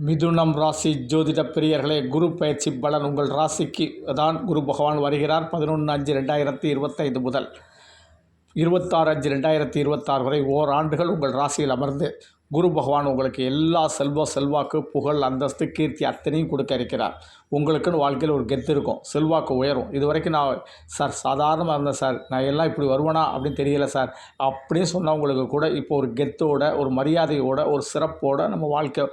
மிதுனம் ராசி ஜோதிட பிரியர்களே, குரு பயிற்சி பலன் உங்கள் ராசிக்கு தான் குரு பகவான் வருகிறார். 11/5/2025 முதல் 26/5/2026 வரை ஓராண்டுகள் உங்கள் ராசியில் அமர்ந்து குரு பகவான் உங்களுக்கு எல்லா செல்வாக்கு, புகழ், அந்தஸ்து, கீர்த்தி அத்தனையும் கொடுக்க இருக்கிறார். உங்களுக்குன்னு வாழ்க்கையில் ஒரு கெத்து இருக்கும், செல்வாக்கு உயரும். இது வரைக்கும் நான் சார் சாதாரணமாக இருந்தேன் சார், நான் எல்லாம் இப்படி வருவேனா அப்படின்னு தெரியல சார் அப்படின்னு சொன்னவங்களுக்கு கூட இப்போ ஒரு கெத்தோட, ஒரு மரியாதையோட, ஒரு சிறப்போட நம்ம வாழ்க்கை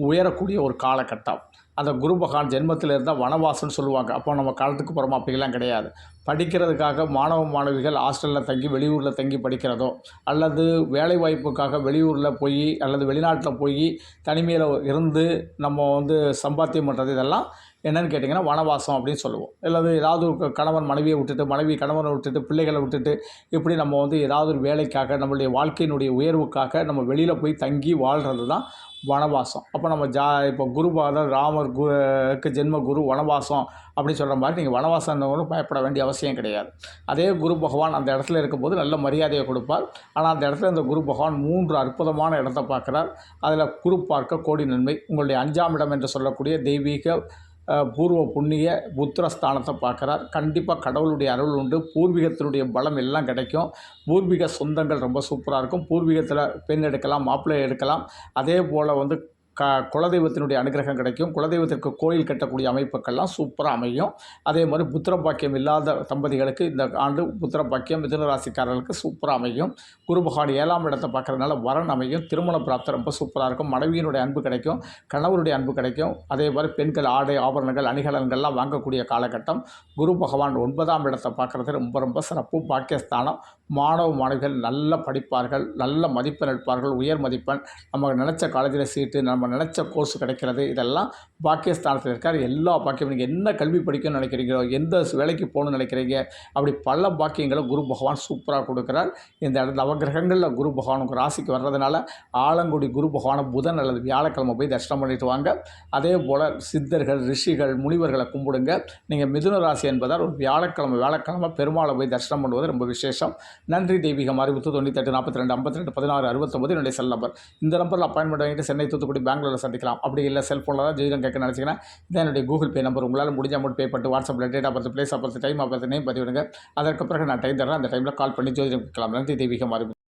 உயரக்கூடிய ஒரு காலகட்டம். அந்த குரு பகவான் ஜென்மத்தில் இருந்தால் வனவாசம்னு சொல்லுவாங்க. அப்போ நம்ம காலத்துக்கு புறமா அப்படிலாம் கிடையாது. படிக்கிறதுக்காக மாணவிகள் ஹாஸ்டலில் தங்கி வெளியூரில் தங்கி படிக்கிறதோ, அல்லது வேலை வாய்ப்புக்காக வெளியூரில் போய் அல்லது வெளிநாட்டில் போய் தனிமையில் இருந்து நம்ம சம்பாத்தியம் பண்ணுறது, இதெல்லாம் என்னென்னு கேட்டிங்கன்னா வனவாசம் அப்படின்னு சொல்லுவோம். அல்லது ஏதாவது ஒரு கணவன் மனைவியை விட்டுட்டு, மனைவி கணவனை விட்டுட்டு, பிள்ளைகளை விட்டுட்டு, இப்படி நம்ம ஏதாவது ஒரு வேலைக்காக, நம்மளுடைய வாழ்க்கையினுடைய உயர்வுக்காக நம்ம வெளியில் போய் தங்கி வாழ்கிறது தான் வனவாசம். அப்போ நம்ம இப்போ குருபாதர் ராமருக்கு ஜென்ம குரு வனவாசம் அப்படின்னு சொல்கிற மாதிரி நீங்கள் வனவாசம் பயப்பட வேண்டிய அவசியம் கிடையாது. அதே குரு பகவான் அந்த இடத்துல இருக்கும்போது நல்ல மரியாதையை கொடுப்பார். ஆனால் அந்த இடத்துல இந்த குரு பகவான் 3 அற்புதமான இடத்தை பார்க்குறார். அதில் குரு பார்க்க கோடி நன்மை. உங்களுடைய 5ஆம் இடம் என்று சொல்லக்கூடிய தெய்வீக பூர்வ புண்ணிய புத்திரஸ்தானத்தை பார்க்குறார். கண்டிப்பாக கடவுளுடைய அருள் உண்டு. பூர்வீகத்தினுடைய பலம் எல்லாம் கிடைக்கும். பூர்வீக சொந்தங்கள் ரொம்ப சூப்பராக இருக்கும். பூர்வீகத்தில் பெண் எடுக்கலாம், மாப்பிள்ளை எடுக்கலாம். அதே போல் குலதெய்வத்தினுடைய அனுகிரகம் கிடைக்கும். குலதெய்வத்திற்கு கோயில் கட்டக்கூடிய அமைப்புக்கெல்லாம் சூப்பராக அமையும். அதே மாதிரி புத்திர பாக்கியம் இல்லாத தம்பதிகளுக்கு இந்த ஆண்டு புத்திர பாக்கியம் மிதுன ராசிக்காரர்களுக்கு சூப்பராக அமையும். குரு பகவான் 7ஆம் இடத்தை பார்க்குறதுனால வரன் அமையும். திருமண பிராப்தம் ரொம்ப சூப்பராக இருக்கும். மனைவியினுடைய அன்பு கிடைக்கும், கணவருடைய அன்பு கிடைக்கும். அதே மாதிரி பெண்கள் ஆடை ஆபரணங்கள் அணிகலன்கள்லாம் வாங்கக்கூடிய காலகட்டம். குரு பகவான் 9ஆம் இடத்தை பார்க்குறது ரொம்ப ரொம்ப சிறப்பு. பாக்கியஸ்தானம். மாணவிகள் நல்ல படிப்பார்கள், நல்ல மதிப்பெண் எடுப்பார்கள், உயர் மதிப்பெண். நம்ம நினச்ச காலேஜில் சீட்டு, நம்ம நினச்ச கோர்ஸ் கிடைக்கிறது, இதெல்லாம் பாக்கியஸ்தானத்தில் இருக்கார். எல்லா பாக்கியம், நீங்கள் என்ன கல்வி படிக்கணும்னு நினைக்கிறீங்களோ, எந்த வேலைக்கு போகணும்னு நினைக்கிறீங்க, அப்படி பல பாக்கியங்களை குரு பகவான் சூப்பராக கொடுக்குறார். இந்த நவகிரகங்களில் குரு பகவான் உங்கள் ராசிக்கு வர்றதுனால ஆலங்குடி குரு பகவானை புதன் அல்லது வியாழக்கிழமை போய் தரிசனம் பண்ணிட்டு வாங்க. அதே போல் சித்தர்கள், ரிஷிகள், முனிவர்களை கும்பிடுங்க. நீங்கள் மிதுன ராசி என்பதால் ஒரு வியாழக்கிழமை பெருமாளை போய் தரிசனம் பண்ணுவது ரொம்ப விசேஷம். நன்றி. தெய்வீகம் அறிவித்து 98 42 52 16 69 என்னுடைய செல் நம்பர். இந்த நம்பரில் அப்பாயின்மெண்ட் வாங்கிட்டு சென்னை, தூத்துக்குடி, பெங்களூரில் சந்திக்கலாம். அப்படி இல்லை செல்ஃபோனில் தான் ஜெயிலம் கேட்க நினச்சிங்கன்னா இதான் என்னுடைய கூகுள் பே நம்பர். உங்களால் முடிஞ்ச அமௌண்ட் பே பண்ணிட்டு வாட்ஸ்அப்பில் date of birth, place of birth, time of birth, name பதிவிடுங்க. அதற்கு பிறகு நான் டைம் தரேன். அந்த டைமில் கால் பண்ணி ஜோதிடம் கேட்கலாம். நன்றி. தெய்வீகம் அறிவித்து